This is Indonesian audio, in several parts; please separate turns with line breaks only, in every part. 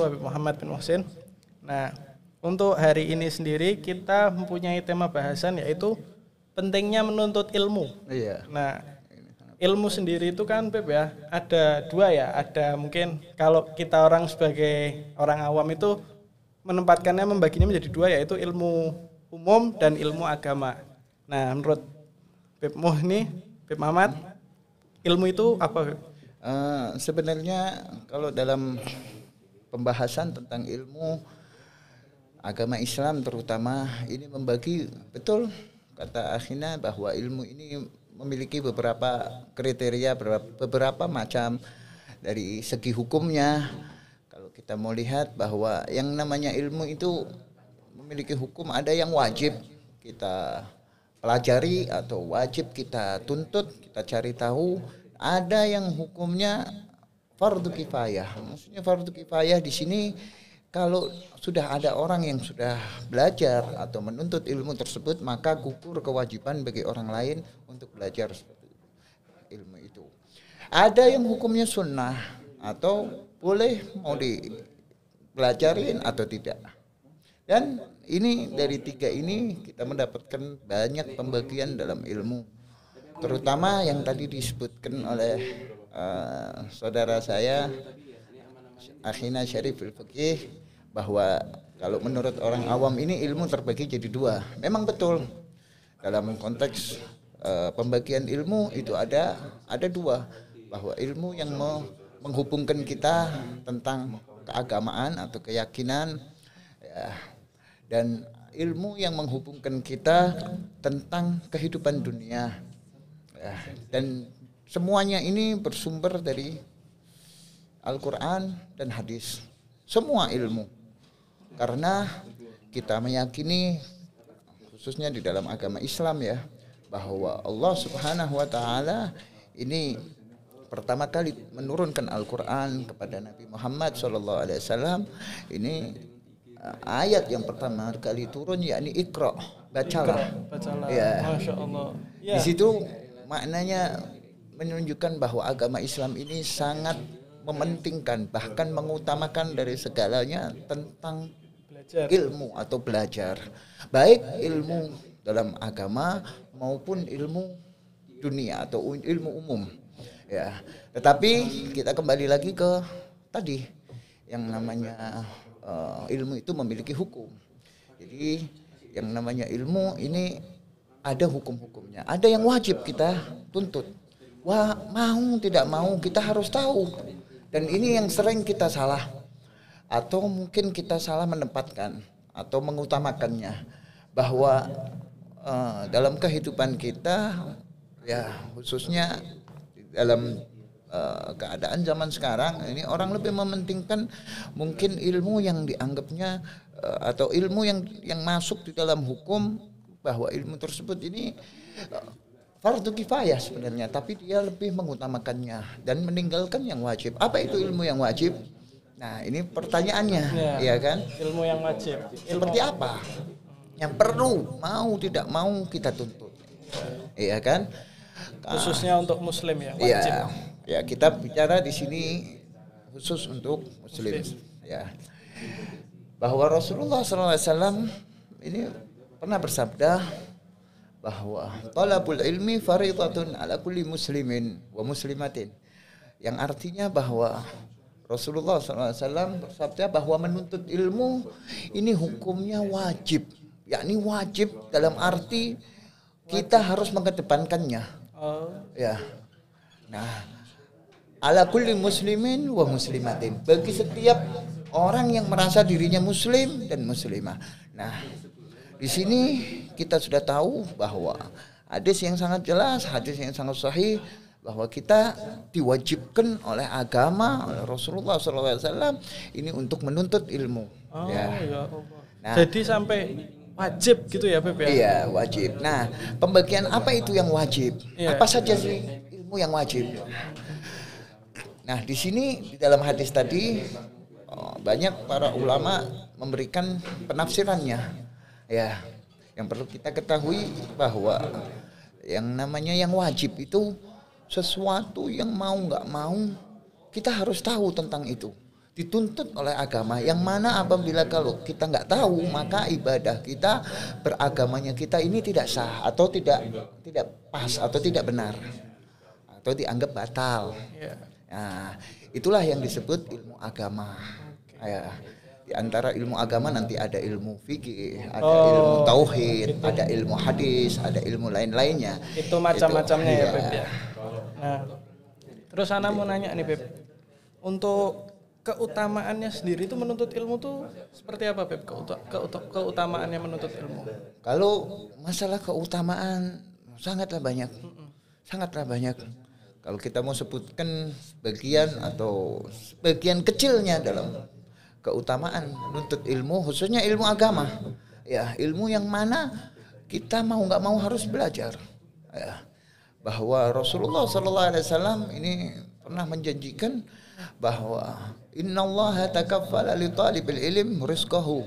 Habib Muhammad bin Muhsin. Nah, untuk hari ini sendiri kita mempunyai tema bahasan yaitu pentingnya menuntut ilmu.
Iya.
Nah, ilmu sendiri itu kan Beb ya, ada dua ya. Ada mungkin kalau kita orang sebagai orang awam itu menempatkannya membaginya menjadi dua, yaitu ilmu umum dan ilmu agama. Nah, menurut Beb Muh nih, Beb Muhammad, ilmu itu apa Beb?
Sebenarnya kalau dalam pembahasan tentang ilmu agama Islam terutama ini membagi, betul kata akhirnya bahwa ilmu ini memiliki beberapa kriteria, beberapa macam dari segi hukumnya. Kalau kita mau lihat bahwa yang namanya ilmu itu memiliki hukum, ada yang wajib kita pelajari atau wajib kita tuntut, kita cari tahu. Ada yang hukumnya fardu kifayah. Maksudnya fardu kifayah di sini kalau sudah ada orang yang sudah belajar atau menuntut ilmu tersebut, maka gugur kewajiban bagi orang lain untuk belajar ilmu itu. Ada yang hukumnya sunnah atau boleh mau dipelajarin atau tidak. Dan ini dari tiga ini kita mendapatkan banyak pembagian dalam ilmu. Terutama yang tadi disebutkan oleh saudara saya Akhina Syariful Fiqih, bahwa kalau menurut orang awam ini ilmu terbagi jadi dua. Memang betul dalam konteks pembagian ilmu itu ada dua, bahwa ilmu yang menghubungkan kita tentang keagamaan atau keyakinan ya, dan ilmu yang menghubungkan kita tentang kehidupan dunia ya, dan semuanya ini bersumber dari Al-Quran dan hadis. Semua ilmu, karena kita meyakini khususnya di dalam agama Islam ya, bahwa Allah Subhanahu wa taala ini pertama kali menurunkan Al-Quran kepada Nabi Muhammad SAW. Ini ayat yang pertama kali turun, yakni Iqra, bacalah. Ya.
Masya Allah. Ya.
Di situ maknanya menunjukkan bahwa agama Islam ini sangat mementingkan, bahkan mengutamakan dari segalanya tentang ilmu atau belajar, baik ilmu dalam agama maupun ilmu dunia atau ilmu umum ya. Tetapi kita kembali lagi ke tadi yang namanya ilmu itu memiliki hukum. Jadi yang namanya ilmu ini ada hukum-hukumnya, ada yang wajib kita tuntut. Wah, mau tidak mau kita harus tahu. Dan ini yang sering kita salah, atau mungkin kita salah menempatkan atau mengutamakannya, bahwa dalam kehidupan kita ya, khususnya dalam keadaan zaman sekarang ini, orang lebih mementingkan mungkin ilmu yang dianggapnya atau ilmu yang masuk di dalam hukum, bahwa ilmu tersebut ini fardu kifayah sebenarnya, tapi dia lebih mengutamakannya dan meninggalkan yang wajib. Apa itu ilmu yang wajib? Nah, ini pertanyaannya, ya kan?
Ilmu yang wajib.
Seperti apa? Yang perlu, mau tidak mau kita tuntut. Iya kan?
Khususnya untuk muslim ya, wajib.
Ya, kita bicara di sini khusus untuk muslim. Ya. Bahwa Rasulullah SAW ini pernah bersabda bahwa talabul ilmi faridatun ala kulli muslimin wa muslimatin, yang artinya bahwa Rasulullah SAW bersabda bahwa menuntut ilmu ini hukumnya wajib, yakni wajib dalam arti kita harus mengedepankannya. Ya. Nah, ala kulli muslimin wa muslimatin, bagi setiap orang yang merasa dirinya muslim dan muslimah. Nah, di sini kita sudah tahu bahwa hadis yang sangat jelas, hadis yang sangat sahih, bahwa kita diwajibkan oleh agama, oleh Rasulullah SAW ini untuk menuntut ilmu.
Ya Allah. Nah, jadi sampai wajib gitu ya Beb ya?
Iya, wajib. Nah, pembagian apa itu yang wajib? Apa saja sih ilmu yang wajib? Nah, di sini di dalam hadis tadi banyak para ulama memberikan penafsirannya. Ya, yang perlu kita ketahui bahwa yang namanya yang wajib itu sesuatu yang mau nggak mau kita harus tahu tentang itu. dituntut oleh agama, yang mana apabila kalau kita nggak tahu maka ibadah kita, beragamanya kita ini tidak sah atau tidak pas atau tidak benar atau dianggap batal. Nah, itulah yang disebut ilmu agama. Ya, di antara ilmu agama nanti ada ilmu fikih, ada ilmu tauhid, ada ilmu hadis, ada ilmu lain-lainnya.
Itu macam-macamnya ya, Beb ya. Nah, terus Ana mau nanya nih, Beb. Untuk keutamaannya sendiri itu menuntut ilmu tuh seperti apa, Beb? Keutamaannya menuntut ilmu.
Kalau masalah keutamaan sangatlah banyak. Sangatlah banyak. Kalau kita mau sebutkan sebagian atau sebagian kecilnya dalam keutamaan menuntut ilmu, khususnya ilmu agama. Ya, ilmu yang mana kita mau nggak mau harus belajar. Ya. Bahwa Rasulullah SAW ini pernah menjanjikan bahwa innallaha takaffala li talibil ilm rizqahu.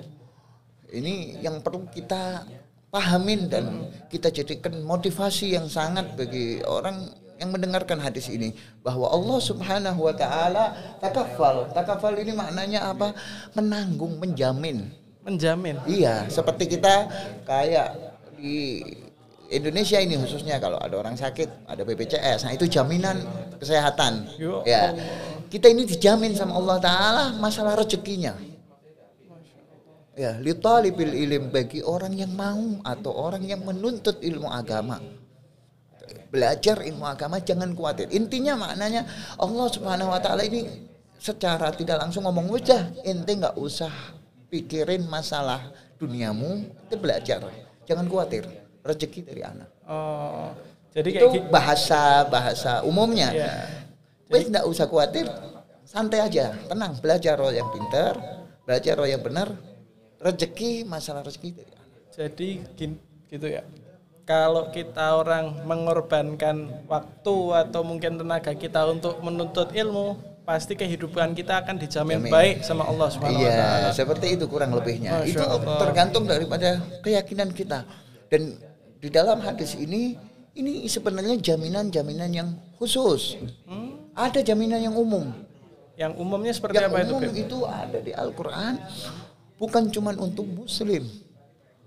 Ini yang perlu kita pahamin dan kita jadikan motivasi yang sangat bagi orang yang mendengarkan hadis ini, bahwa Allah Subhanahu wa taala takaffal. Takaffal ini maknanya apa? Menanggung, menjamin.
Menjamin.
Iya, seperti kita kayak di Indonesia ini khususnya kalau ada orang sakit, ada BPJS. Nah, itu jaminan kesehatan. Ya. Kita ini dijamin sama Allah taala masalah rezekinya. Ya, li talibil ilm, bagi orang yang mau atau orang yang menuntut ilmu agama. Belajar ilmu agama jangan khawatir. Intinya maknanya Allah Subhanahu wa taala ini secara tidak langsung ngomong, "Udah, ente enggak usah pikirin masalah duniamu, ente belajar. Jangan khawatir. Rezeki dari anak."
Oh, jadi
itu
kayak
bahasa umumnya.
Yeah.
Wes enggak usah khawatir, santai aja, tenang, belajar roh yang pintar, belajar roh yang benar. Rezeki, masalah rezeki dari anak.
Jadi gitu ya. Kalau kita orang mengorbankan waktu atau mungkin tenaga kita untuk menuntut ilmu, pasti kehidupan kita akan dijamin baik sama Allah Subhanahu wa taala.
Iya, seperti itu kurang lebihnya.
Masya
Itu
Allah.
tergantung daripada keyakinan kita. Dan di dalam hadis ini sebenarnya jaminan-jaminan yang khusus. Ada jaminan yang umum.
Yang umumnya seperti
Yang
apa itu,
umum
Beb?
itu ada di Al-Quran, bukan cuma untuk muslim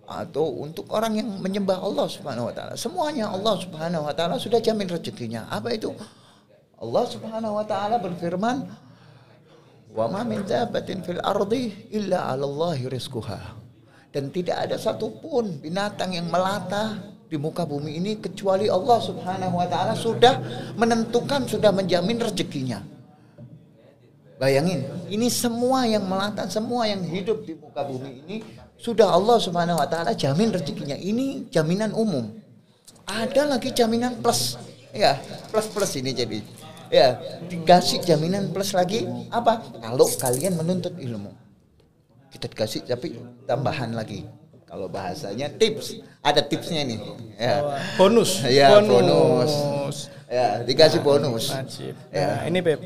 atau untuk orang yang menyembah Allah Subhanahu wa taala. Semuanya Allah Subhanahu wa taala sudah jamin rezekinya. Apa itu? Allah Subhanahu wa taala berfirman, "Wa ma min dabbatin fil ardi illa 'alallahi rizquha." Dan tidak ada satupun binatang yang melata di muka bumi ini kecuali Allah Subhanahu wa taala sudah menentukan, sudah menjamin rezekinya. Bayangin, ini semua yang melata, semua yang hidup di muka bumi ini sudah Allah Subhanahu wa taala jamin rezekinya. Ini jaminan umum. Ada lagi jaminan plus. Ya, plus ini jadi. Ya, dikasih jaminan plus lagi apa? Kalau kalian menuntut ilmu. Kita dikasih tapi tambahan lagi. Kalau bahasanya tips, ada tipsnya nih. Ya.
Bonus.
Ya, bonus. Ya, dikasih bonus.
Wajib.
Ya.
Nah, ini Beb.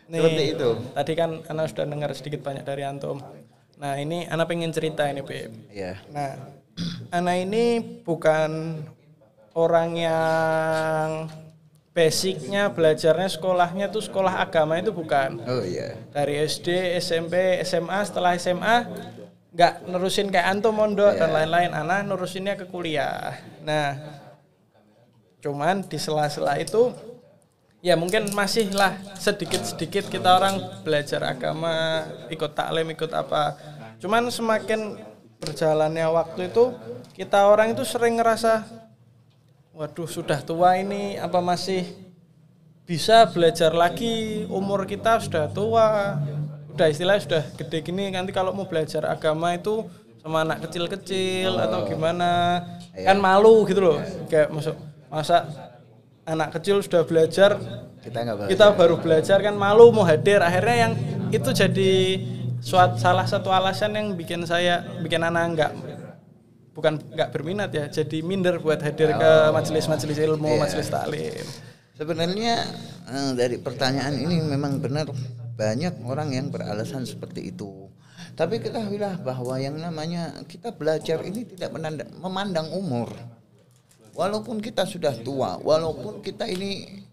Nih,
Seperti itu.
Tadi kan Ana sudah dengar sedikit banyak dari antum. Nah, ini Ana pengen cerita ini, Beb.
Ya.
Nah, Ana ini bukan orang yang basicnya belajarnya sekolahnya tuh sekolah agama, itu bukan.
Oh iya.
Dari SD, SMP, SMA, setelah SMA nggak nerusin kayak antum mondok dan lain-lain. Ana nerusinnya ke kuliah. Nah, cuman di sela-sela itu ya mungkin masih lah sedikit-sedikit kita orang belajar agama, ikut taklim, ikut apa. Cuman semakin berjalannya waktu itu kita orang itu sering ngerasa, waduh sudah tua ini, apa masih bisa belajar lagi, umur kita sudah tua, udah istilahnya sudah gede gini, nanti kalau mau belajar agama itu sama anak kecil-kecil atau gimana, kan malu gitu loh, kayak masa anak kecil sudah belajar, kita baru belajar kan malu mau hadir. Akhirnya yang itu jadi salah satu alasan yang bikin anak bukan nggak berminat ya, jadi minder buat hadir ke majelis-majelis ilmu, majelis taklim.
Sebenarnya dari pertanyaan ini memang benar banyak orang yang beralasan seperti itu. Tapi ketahuilah bahwa yang namanya kita belajar ini tidak memandang umur. Walaupun kita sudah tua, walaupun kita ini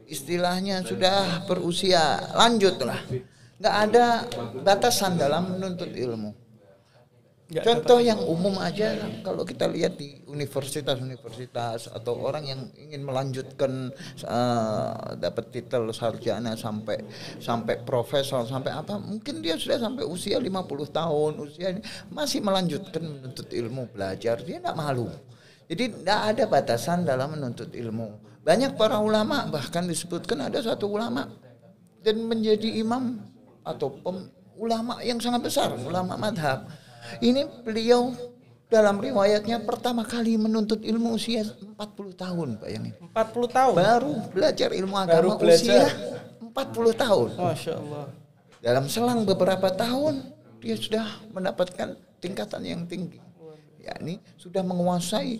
istilahnya sudah berusia lanjut lah, nggak ada batasan dalam menuntut ilmu. Contoh yang umum aja, kalau kita lihat di universitas-universitas atau orang yang ingin melanjutkan dapat titel sarjana sampai profesor sampai apa, mungkin dia sudah sampai usia 50 tahun, usia masih melanjutkan menuntut ilmu, belajar, dia tidak malu. Jadi tidak ada batasan dalam menuntut ilmu. Banyak para ulama, bahkan disebutkan ada satu ulama dan menjadi imam atau ulama yang sangat besar, ulama madhab. Ini beliau dalam riwayatnya pertama kali menuntut ilmu usia 40 tahun, bayangin.
40 tahun?
Baru belajar ilmu agama usia 40 tahun.
Masya Allah.
Dalam selang beberapa tahun, dia sudah mendapatkan tingkatan yang tinggi. Yakni sudah menguasai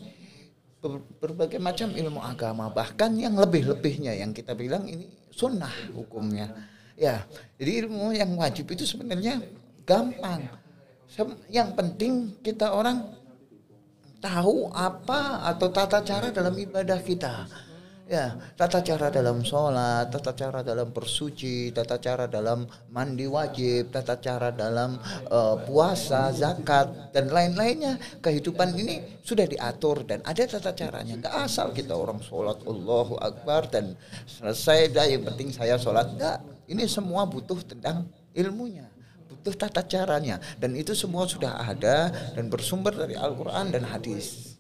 berbagai macam ilmu agama. Bahkan yang lebih-lebihnya, yang kita bilang ini sunnah hukumnya. Ya, jadi ilmu yang wajib itu sebenarnya gampang. Yang penting kita orang tahu apa atau tata cara dalam ibadah kita. Ya, tata cara dalam sholat, tata cara dalam bersuci, tata cara dalam mandi wajib, tata cara dalam puasa, zakat dan lain-lainnya. Kehidupan ini sudah diatur dan ada tata caranya. Enggak asal kita orang sholat Allahu Akbar dan selesai dah, yang penting saya sholat. Enggak, ini semua butuh tentang ilmunya, butuh tata caranya, dan itu semua sudah ada dan bersumber dari Al-Quran dan hadis.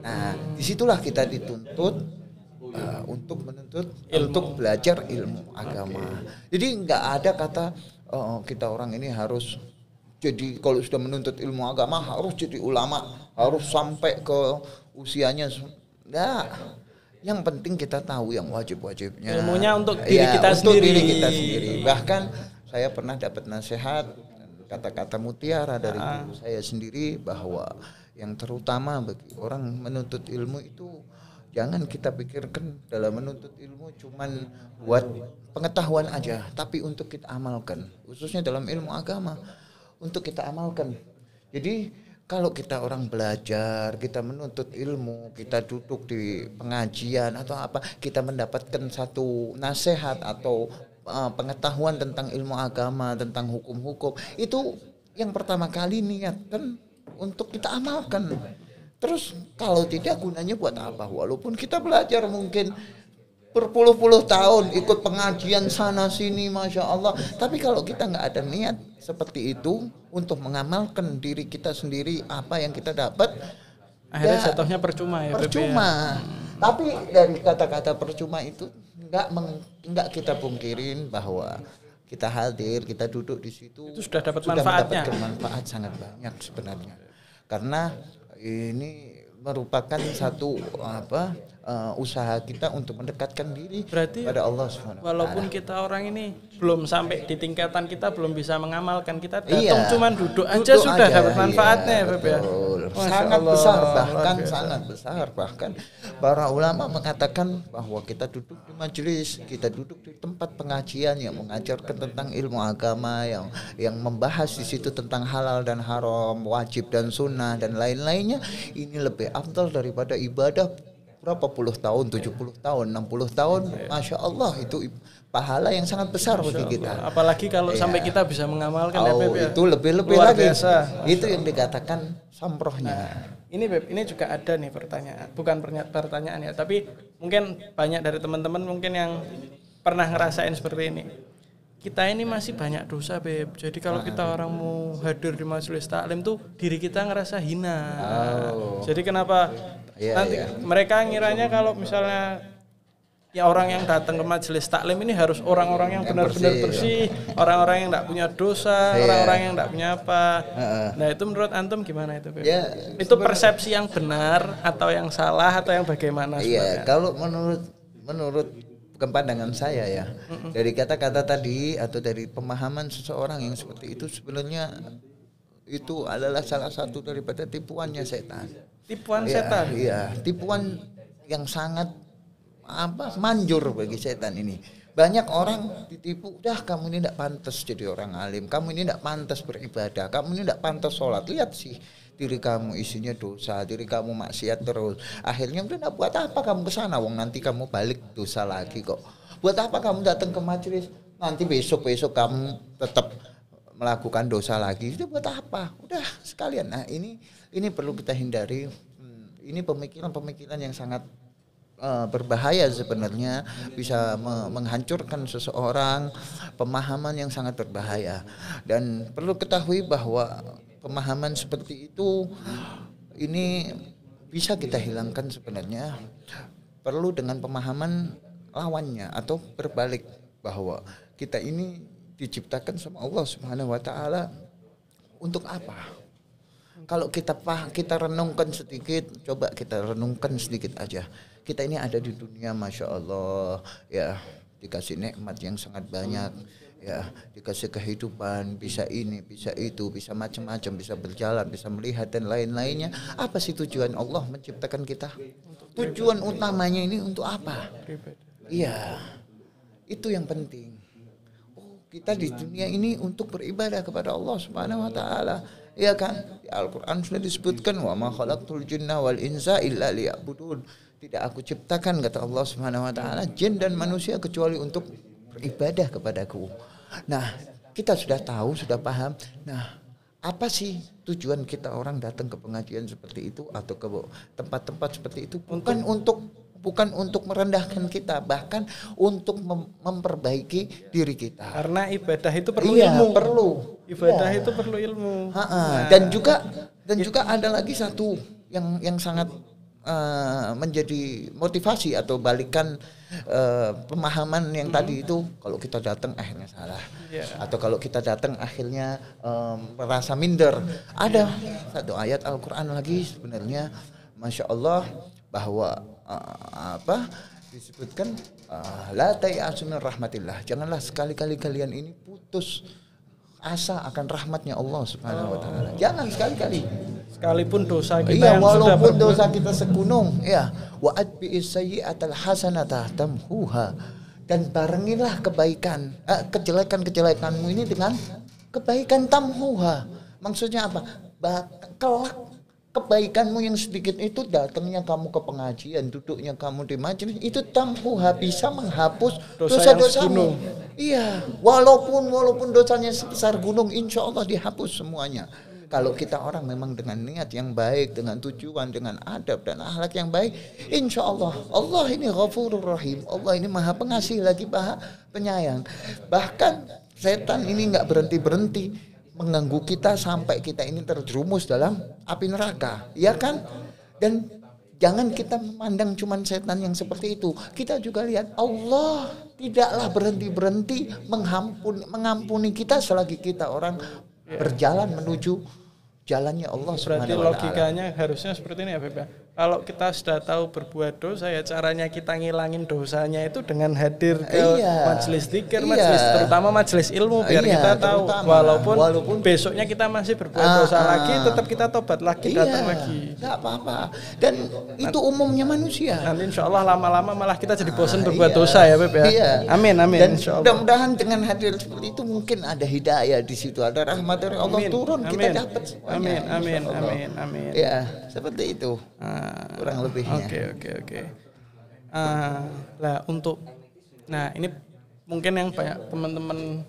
Nah, disitulah kita dituntut untuk menuntut untuk belajar ilmu agama. Jadi nggak ada kata kita orang ini harus jadi, kalau sudah menuntut ilmu agama harus jadi ulama, harus sampai ke usianya. Nggak. Yang penting kita tahu yang wajib-wajibnya.
Ilmunya untuk diri kita
untuk
sendiri.
Diri kita sendiri. Bahkan saya pernah dapat nasihat, kata-kata mutiara dari guru saya sendiri, bahwa yang terutama bagi orang menuntut ilmu itu, jangan kita pikirkan dalam menuntut ilmu cuman buat pengetahuan aja, tapi untuk kita amalkan, khususnya dalam ilmu agama, untuk kita amalkan. Jadi kalau kita orang belajar, kita menuntut ilmu, kita duduk di pengajian atau apa, kita mendapatkan satu nasihat atau pengetahuan tentang ilmu agama, tentang hukum-hukum, itu yang pertama kali niatkan untuk kita amalkan. Terus kalau tidak, gunanya buat apa? Walaupun kita belajar mungkin berpuluh-puluh tahun, ikut pengajian sana sini, Masya Allah, tapi kalau kita nggak ada niat seperti itu untuk mengamalkan diri kita sendiri, apa yang kita dapat,
akhirnya jatuhnya percuma ya.
Percuma. Tapi dari kata-kata percuma itu nggak kita pungkirin bahwa kita hadir, kita duduk di situ,
itu sudah dapat manfaatnya.
Mendapatkan manfaat sangat banyak sebenarnya. Karena ini merupakan satu usaha kita untuk mendekatkan diri pada Allah Subhanahu wa taala.
Walaupun kita orang ini belum sampai di tingkatan kita, belum bisa mengamalkan, kita datang cuman duduk aja sudah dapat manfaatnya ya, Beb ya.
Sangat besar, bahkan sangat besar. Bahkan para ulama mengatakan bahwa kita duduk di majelis, kita duduk di tempat pengajian yang mengajarkan tentang ilmu agama, yang membahas di situ tentang halal dan haram, wajib dan sunnah dan lain-lainnya, ini lebih afdal daripada ibadah berapa puluh tahun, 70 tahun, 60 tahun. Masya Allah, itu pahala yang sangat besar bagi kita.
Apalagi kalau sampai kita bisa mengamalkan ya, Beb ya.
Itu lebih-lebih lagi. Biasa. Itu yang dikatakan samrohnya.
Ini Beb, ini juga ada nih pertanyaan, bukan pertanyaan ya, tapi mungkin banyak dari teman-teman mungkin yang pernah ngerasain seperti ini. Kita ini masih banyak dosa, Beb. Jadi kalau kita orang mau hadir di majelis taklim tuh diri kita ngerasa hina. Jadi kenapa nanti mereka ngiranya kalau misalnya ya orang yang datang ke majelis taklim ini harus orang-orang yang benar-benar bersih, orang-orang yang enggak punya dosa, orang-orang yang enggak punya apa. Nah, itu menurut antum gimana itu, Beb? Itu persepsi yang benar atau yang salah atau yang bagaimana sebenarnya?
Kalau menurut pandangan saya ya, dari kata-kata tadi atau dari pemahaman seseorang yang seperti itu, sebenarnya itu adalah salah satu daripada tipuannya setan.
Tipuan setan?
Iya, tipuan yang sangat manjur bagi setan ini. Banyak orang ditipu, udah kamu ini tidak pantas jadi orang alim, kamu ini tidak pantas beribadah, kamu ini tidak pantas sholat. Lihat sih diri kamu isinya dosa, diri kamu maksiat terus. Akhirnya udah, buat apa kamu kesana? Wong nanti kamu balik dosa lagi kok. Buat apa kamu datang ke majelis? nanti besok kamu tetap melakukan dosa lagi, itu buat apa? Udah sekalian. Nah ini perlu kita hindari. Ini pemikiran yang sangat berbahaya sebenarnya, bisa menghancurkan seseorang, pemahaman yang sangat berbahaya. Dan perlu ketahui bahwa pemahaman seperti itu ini bisa kita hilangkan sebenarnya, perlu dengan pemahaman lawannya atau berbalik, bahwa kita ini diciptakan sama Allah Subhanahu wa taala untuk apa? Kalau kita renungkan sedikit, coba kita renungkan sedikit aja. Kita ini ada di dunia, masya Allah, ya dikasih nikmat yang sangat banyak, ya dikasih kehidupan, bisa ini, bisa itu, bisa macam-macam, bisa berjalan, bisa melihat dan lain-lainnya. Apa sih tujuan Allah menciptakan kita? Tujuan utamanya ini untuk apa? Iya, itu yang penting. Oh, kita di dunia ini untuk beribadah kepada Allah Subhanahu wa taala. Ya kan? Di Al-Qur'an sudah disebutkan, wa ma khalaqtul jinna wal insa illa liya'budun. Tidak aku ciptakan, kata Allah Subhanahu wa taala, jin dan manusia kecuali untuk beribadah kepadaku. Nah, kita sudah tahu, sudah paham. Nah, apa sih tujuan kita orang datang ke pengajian seperti itu atau ke tempat-tempat seperti itu? Bukan untuk merendahkan kita, bahkan untuk memperbaiki diri kita.
Karena ibadah itu perlu ilmu. Ibadah itu perlu ilmu.
Nah. Dan juga ada lagi satu yang sangat menjadi motivasi atau balikan pemahaman yang tadi itu. Kalau kita datang akhirnya salah, atau kalau kita datang akhirnya merasa minder. Ada satu ayat Al-Quran lagi sebenarnya, masya Allah, bahwa disebutkan la ta'asu min rahmatillah, janganlah sekali-kali kalian ini putus asa akan rahmatnya Allah Subhanahu wa taala. Jangan sekali-kali.
Sekalipun dosa kita
walaupun dosa kita segunung, ya, wa atbi'is sayyi'atal hasanata tamhuha, dan barengilah kebaikan, kejelekan-kejelekanmu ini dengan kebaikan, tamhuha. Maksudnya apa? Kelak kebaikanmu yang sedikit itu, datangnya kamu ke pengajian, duduknya kamu di majelis, itu tamhuha, bisa menghapus dosa-dosamu. Iya, walaupun dosanya sebesar gunung, insya Allah dihapus semuanya. Kalau kita orang memang dengan niat yang baik, dengan tujuan, dengan adab dan akhlak yang baik, insya Allah, Allah ini Ghafurur Rahim, Allah ini Maha Pengasih lagi Maha Penyayang. Bahkan setan ini nggak berhenti mengganggu kita sampai kita ini terjerumus dalam api neraka, ya kan? Dan jangan kita memandang cuman setan yang seperti itu. Kita juga lihat Allah tidaklah berhenti mengampuni kita selagi kita orang berjalan menuju jalannya Allah Subhanahu wa taala.
Berarti logikanya harusnya seperti ini ya, Beb. Kalau kita sudah tahu berbuat dosa, ya caranya kita ngilangin dosanya itu dengan hadir ke majelis zikir, majelis, terutama majelis ilmu, biar kita tahu walaupun besoknya kita masih berbuat dosa lagi, tetap kita tobat lagi, datang lagi.
Enggak apa-apa. Dan itu umumnya manusia.
Nanti insya Allah lama-lama malah kita jadi bosan berbuat dosa ya, Beb ya. Amin.
Dan
insya Allah.
Mudah-mudahan dengan hadir seperti itu mungkin ada hidayah di situ, ada rahmat dari Allah turun, kita dapat semuanya.
Amin.
Ya, seperti itu. Kurang lebihnya.
Oke. Nah ini mungkin yang banyak teman-teman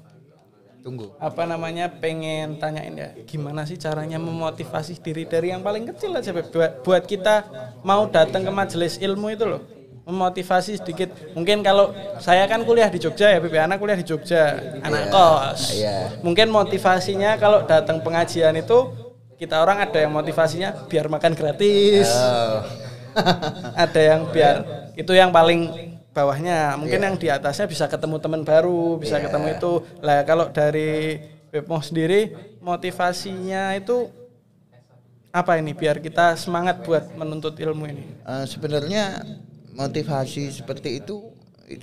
pengen tanyain ya, gimana sih caranya memotivasi diri dari yang paling kecil aja, buat kita mau datang ke majelis ilmu itu loh, memotivasi sedikit. Mungkin kalau saya kan kuliah di Jogja ya, anak kuliah di Jogja, anak kos. Mungkin motivasinya kalau datang pengajian itu, kita orang ada yang motivasinya biar makan gratis. Ada yang biar itu yang paling bawahnya. Mungkin yang di atasnya bisa ketemu teman baru, bisa ketemu itu. Lah kalau dari Bepmo sendiri motivasinya itu apa ini biar kita semangat buat menuntut ilmu ini?
Sebenarnya motivasi seperti itu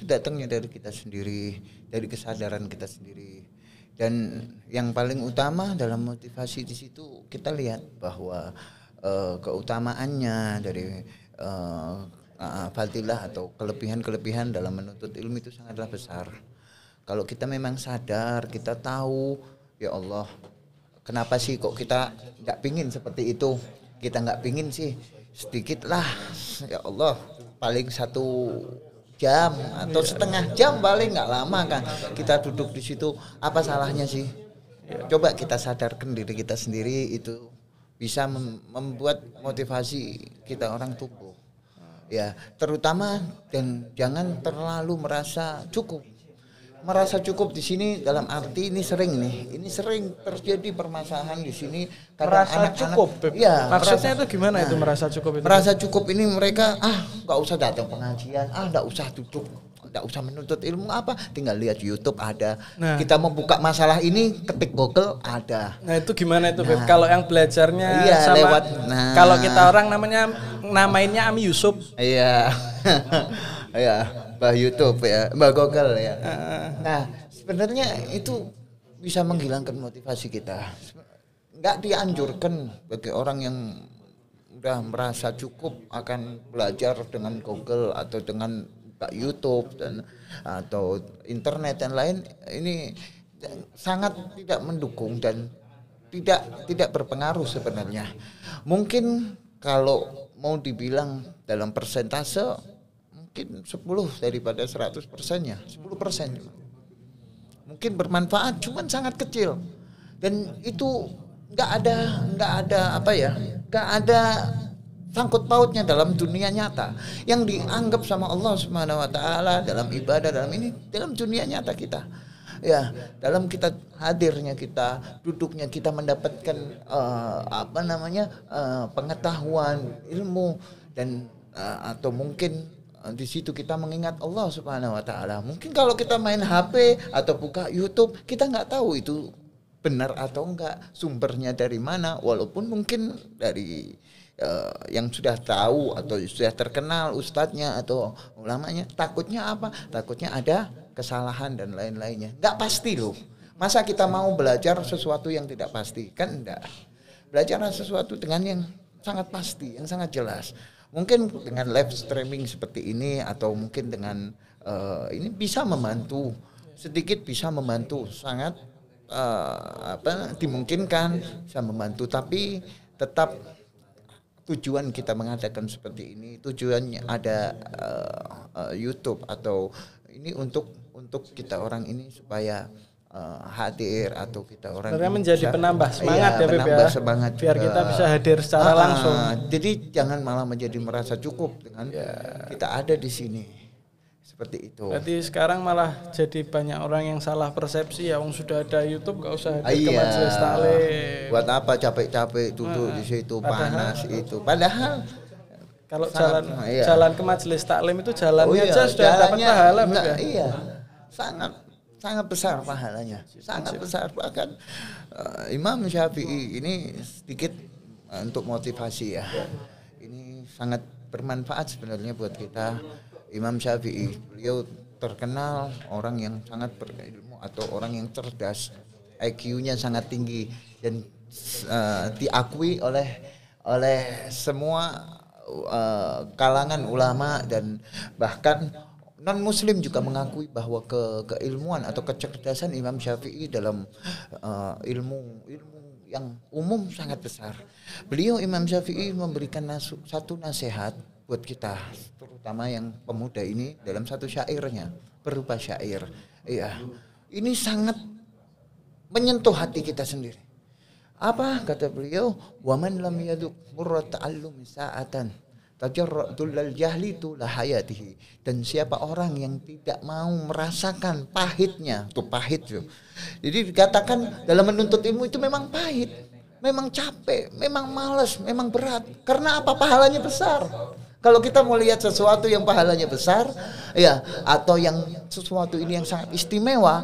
datangnya dari kita sendiri, dari kesadaran kita sendiri. Dan yang paling utama dalam motivasi di situ kita lihat bahwa keutamaannya dari fadilah atau kelebihan-kelebihan dalam menuntut ilmu itu sangatlah besar. Kalau kita memang sadar, kita tahu, ya Allah, kenapa sih kok kita nggak pingin seperti itu? Kita nggak pingin sih sedikit lah, ya Allah, paling satu jam atau setengah jam paling nggak lama kan kita duduk di situ, apa salahnya sih? Coba kita sadarkan diri kita sendiri, itu bisa membuat motivasi kita orang tumbuh. Ya, terutama dan jangan terlalu merasa cukup. Merasa cukup di sini dalam arti ini sering terjadi permasalahan di sini karena
merasa cukup. Ya, maksudnya itu gimana itu merasa cukup itu?
Merasa cukup ini mereka nggak usah datang pengajian, nggak usah duduk, nggak usah menuntut ilmu apa, tinggal lihat YouTube ada. Nah, kita mau buka masalah ini ketik Google ada.
Nah, itu gimana itu, Beb? Kalau yang belajarnya sama lewat, kalau kita orang namainnya Ami Yusuf.
Iya. Ya, Mbah YouTube ya, Mbah Google ya. Nah, sebenarnya itu bisa menghilangkan motivasi kita. Nggak dianjurkan bagi orang yang udah merasa cukup akan belajar dengan Google atau dengan YouTube dan atau internet dan lain, ini sangat tidak mendukung dan tidak berpengaruh sebenarnya. Mungkin kalau mau dibilang dalam persentase mungkin 10 daripada 100%-nya, 10%. Mungkin bermanfaat, cuman sangat kecil. Dan itu nggak ada sangkut pautnya dalam dunia nyata. Yang dianggap sama Allah Subhanahu wa taala dalam ibadah dalam dunia nyata kita. Ya, dalam kita hadirnya kita, duduknya kita mendapatkan pengetahuan, ilmu dan atau mungkin di situ kita mengingat Allah Subhanahu wa taala. Mungkin kalau kita main HP atau buka YouTube, kita nggak tahu itu benar atau enggak, sumbernya dari mana, walaupun mungkin dari yang sudah tahu atau sudah terkenal ustadznya atau ulamanya. Takutnya apa? Takutnya ada kesalahan dan lain-lainnya. Nggak pasti loh. Masa kita mau belajar sesuatu yang tidak pasti? Kan enggak. Belajar sesuatu dengan yang sangat pasti, yang sangat jelas. Mungkin dengan live streaming seperti ini atau mungkin dengan ini bisa membantu, sedikit bisa membantu, sangat dimungkinkan bisa membantu, tapi tetap tujuan kita mengadakan seperti ini, tujuannya ada YouTube atau ini untuk kita orang ini supaya hadir atau kita orang
sebenarnya menjadi penambah semangat ya,
penambah semangat
biar kita bisa hadir secara langsung.
Jadi jangan malah menjadi merasa cukup dengan kita ada di sini seperti itu.
Berarti sekarang malah jadi banyak orang yang salah persepsi ya, sudah ada YouTube gak usah hadir ke majelis taklim.
Buat apa capek-capek duduk di situ panas itu. Padahal
kalau jalan ke majelis taklim itu jalannya aja sudah dapat pahala,
iya. Sangat besar pahalanya, sangat besar. Bahkan Imam Syafi'i ini sedikit untuk motivasi ya. Ini sangat bermanfaat sebenarnya buat kita. Imam Syafi'i, beliau terkenal orang yang sangat berilmu atau orang yang cerdas, IQ-nya sangat tinggi dan diakui oleh semua kalangan ulama dan bahkan non muslim juga mengakui bahwa keilmuan atau kecerdasan Imam Syafi'i dalam ilmu yang umum sangat besar. Beliau Imam Syafi'i memberikan satu nasihat buat kita, terutama yang pemuda ini dalam satu syairnya, berupa syair. Iya. Ini sangat menyentuh hati kita sendiri. Apa kata beliau? Wa man lam yaduk murrat ta'allum sa'atan tajarradul jahli tu la hayatihi. Dan siapa orang yang tidak mau merasakan pahitnya, tuh pahit tuh. Jadi dikatakan dalam menuntut ilmu itu memang pahit, memang capek, memang malas, memang berat. Karena apa? Pahalanya besar. Kalau kita mau lihat sesuatu yang pahalanya besar, ya, atau yang sesuatu ini yang sangat istimewa,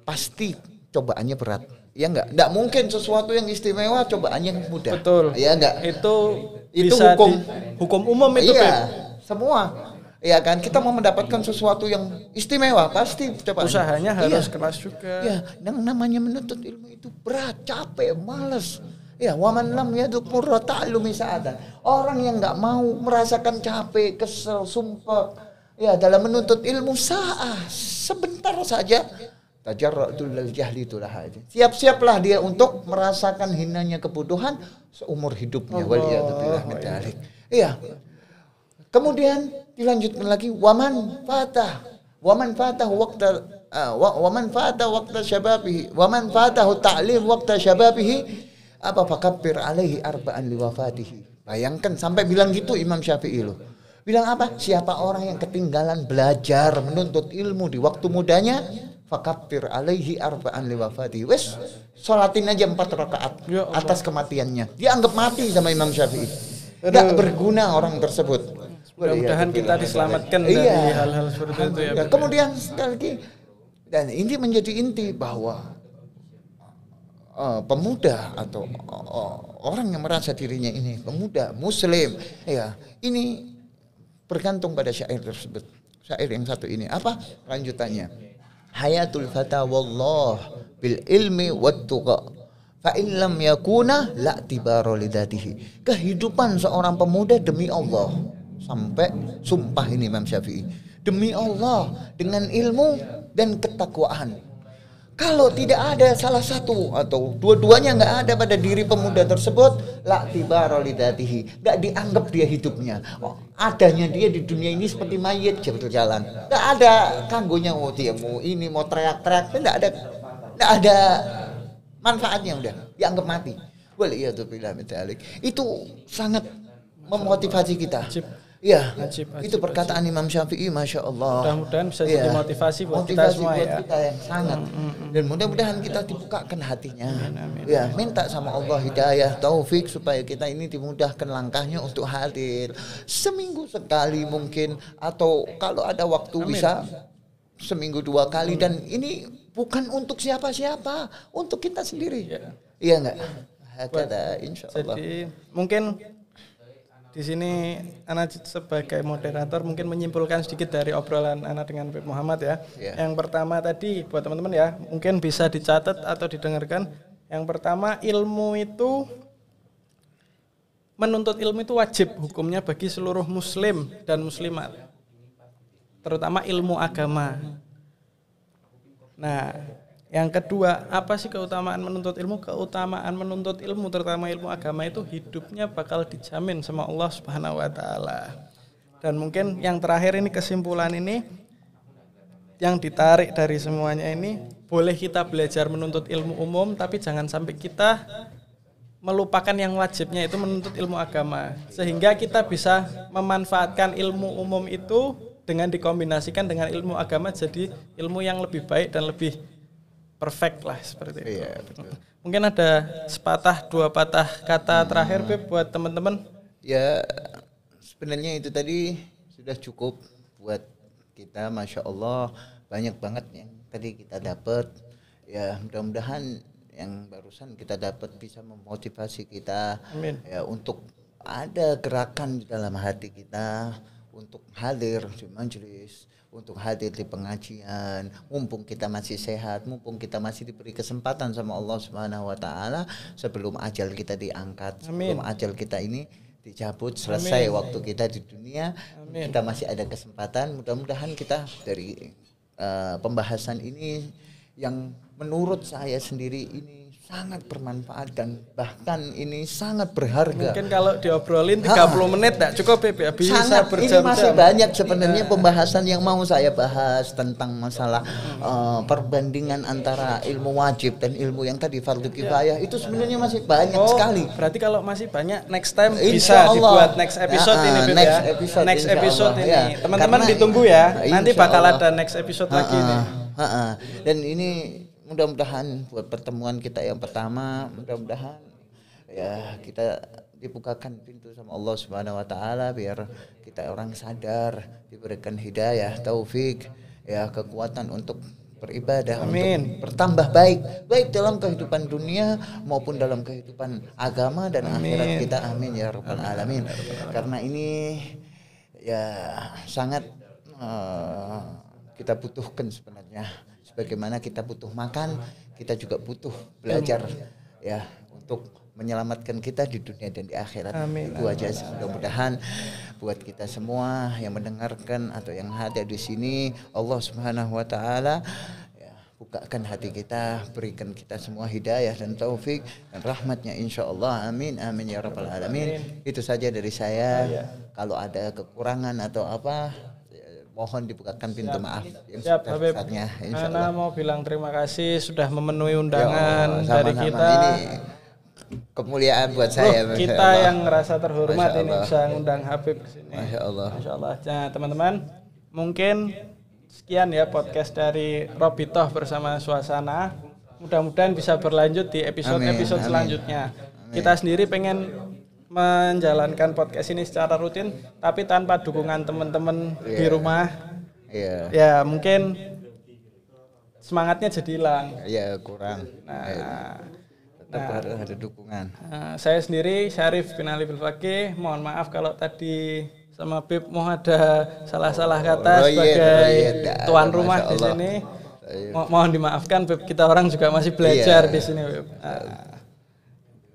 pasti cobaannya berat. Ya enggak mungkin sesuatu yang istimewa cobaannya mudah.
Betul.
Ya enggak.
Itu hukum umum itu.
Iya, semua. Ya kan, kita mau mendapatkan sesuatu yang istimewa pasti cobaannya.
Usahanya harus keras juga.
Ya, yang namanya menuntut ilmu itu berat, capek, malas. Ya, waman lam yaduk murrat ta'allumi sa'atan. Orang yang enggak mau merasakan capek, kesel, sumpah, ya dalam menuntut ilmu sebentar saja tajarradul jahli itulah aja. Siap-siaplah dia untuk merasakan hinanya kebodohan seumur hidupnya. Waliyadzubillah min dzalik. Iya. Kemudian dilanjutkan lagi waman fata waqta syababihi waman fatahu ta'lim waqta syababihi apa fakabbir alaihi arba'an liwafatihi. Bayangkan sampai bilang gitu Imam Syafi'i loh. Bilang apa? Siapa orang yang ketinggalan belajar menuntut ilmu di waktu mudanya, fakabbir alaihi arba'an liwafatihi. Wes sholatin aja 4 rakaat atas kematiannya. Dianggap mati sama Imam Syafi'i. Enggak berguna orang tersebut.
Mudah-mudahan kita diselamatkan dari hal-hal seperti itu ya.
Kemudian sekali lagi, dan ini menjadi inti bahwa pemuda atau orang yang merasa dirinya ini pemuda muslim, ya ini bergantung pada syair tersebut. Syair yang satu ini apa lanjutannya? Hayatul fata wallah bil ilmi wat tuqa fa in lam yakuna la tibara lidatihi. Kehidupan seorang pemuda demi Allah, sampai sumpah ini Imam Syafi'i, demi Allah dengan ilmu dan ketakwaan. Kalau tidak ada salah satu atau dua-duanya nggak ada pada diri pemuda tersebut, la tibara lidatihi, nggak dianggap dia hidupnya. Adanya dia di dunia ini seperti mayit berjalan, nggak ada kanggonya. Dia mau ini mau teriak-teriak, nggak ada manfaatnya, udah dianggap mati. Waliyadzubillah min dzalik. Itu sangat memotivasi kita. Iya, itu perkataan Imam Syafi'i, masya Allah.
Mudah-mudahan bisa jadi motivasi buat kita semua
buat
ya.
kita yang sangat. Dan mudah-mudahan kita dibukakan hatinya. Amin. Ya, minta sama Allah hidayah, taufik supaya kita ini dimudahkan langkahnya untuk hadir seminggu sekali mungkin, atau kalau ada waktu bisa seminggu 2 kali. Dan ini bukan untuk siapa-siapa, untuk kita sendiri. Iya enggak? Hakada insyaallah.
Jadi mungkin di sini Ana sebagai moderator mungkin menyimpulkan sedikit dari obrolan Ana dengan Pak Muhammad ya. Yang pertama tadi buat teman-teman ya, mungkin bisa dicatat atau didengarkan. Yang pertama, ilmu itu, menuntut ilmu itu wajib hukumnya bagi seluruh muslim dan muslimat, terutama ilmu agama. Nah, yang kedua, apa sih keutamaan menuntut ilmu? Keutamaan menuntut ilmu, terutama ilmu agama, itu hidupnya bakal dijamin sama Allah Subhanahu wa taala. Dan mungkin yang terakhir ini, kesimpulan ini yang ditarik dari semuanya ini, boleh kita belajar menuntut ilmu umum, tapi jangan sampai kita melupakan yang wajibnya, itu menuntut ilmu agama. Sehingga kita bisa memanfaatkan ilmu umum itu dengan dikombinasikan dengan ilmu agama, jadi ilmu yang lebih baik dan lebih perfect lah seperti itu. Iya, betul. Mungkin ada sepatah 2 patah kata terakhir Beb buat teman-teman.
Ya, sebenarnya itu tadi sudah cukup buat kita, masya Allah, banyak banget yang tadi kita dapat. Ya, mudah-mudahan yang barusan kita dapat bisa memotivasi kita.
Amin.
Ya, untuk ada gerakan di dalam hati kita untuk hadir di majelis, untuk hadir di pengajian, mumpung kita masih sehat, mumpung kita masih diberi kesempatan sama Allah Subhanahu wa taala, sebelum ajal kita diangkat. Amin. Sebelum ajal kita ini dicabut, selesai. Amin. Waktu kita di dunia. Amin. Kita masih ada kesempatan. Mudah-mudahan kita dari pembahasan ini yang menurut saya sendiri ini sangat bermanfaat dan bahkan ini sangat berharga.
Mungkin kalau diobrolin 30 menit tak cukup ya, bisa berjam-jam.
Ini masih banyak sebenarnya pembahasan yang mau saya bahas tentang masalah perbandingan antara ilmu wajib dan ilmu yang tadi fardu kifayah. Itu sebenarnya masih banyak sekali.
Berarti kalau masih banyak, next time bisa dibuat next episode ini next episode ini. Ya. Teman-teman ditunggu ya. Nanti bakal ada next episode lagi nih.
Dan ini mudah-mudahan buat pertemuan kita yang pertama, mudah-mudahan ya kita dibukakan pintu sama Allah Subhanahu wa taala, biar kita orang sadar, diberikan hidayah, taufik, ya kekuatan untuk beribadah. Amin. Untuk bertambah baik dalam kehidupan dunia maupun dalam kehidupan agama dan akhirat kita. Amin ya rabbal alamin. Karena ini ya sangat kita butuhkan sebenarnya. Sebagaimana kita butuh makan, kita juga butuh belajar ya untuk menyelamatkan kita di dunia dan di akhirat. Amin. Itu aja, mudah-mudahan buat kita semua yang mendengarkan atau yang ada di sini, Allah Subhanahu wa taala ya, bukakan hati kita, berikan kita semua hidayah dan taufik dan rahmatnya insyaallah. Amin amin ya rabbal alamin. Itu saja dari saya. Kalau ada kekurangan atau apa, mohon dibukakan pintu maaf yang sebesar-besarnya insyaallah.
Ana mau bilang terima kasih sudah memenuhi undangan dari kita.
Ini kemuliaan buat saya.
Kita yang ngerasa terhormat ini bisa ngundang Habib ke sini.
Masya Allah.
Nah, teman-teman, mungkin sekian ya podcast dari Robitoh bersama Suasana. Mudah-mudahan bisa berlanjut di episode-episode selanjutnya. Amin. Kita sendiri pengen menjalankan podcast ini secara rutin, tapi tanpa dukungan teman-teman di rumah. Ya mungkin semangatnya jadi hilang.
Ya kurang. Tetap harus ada dukungan.
Saya sendiri Syarif bin Ali Bilfaqih. Mohon maaf kalau tadi sama Bib mau ada salah-salah kata sebagai tuan rumah di sini. Mohon dimaafkan Bib, kita orang juga masih belajar di sini Bib.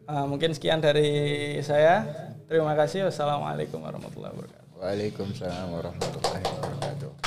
Mungkin sekian dari saya. Terima kasih. Wassalamualaikum warahmatullahi wabarakatuh.
Waalaikumsalam warahmatullahi wabarakatuh.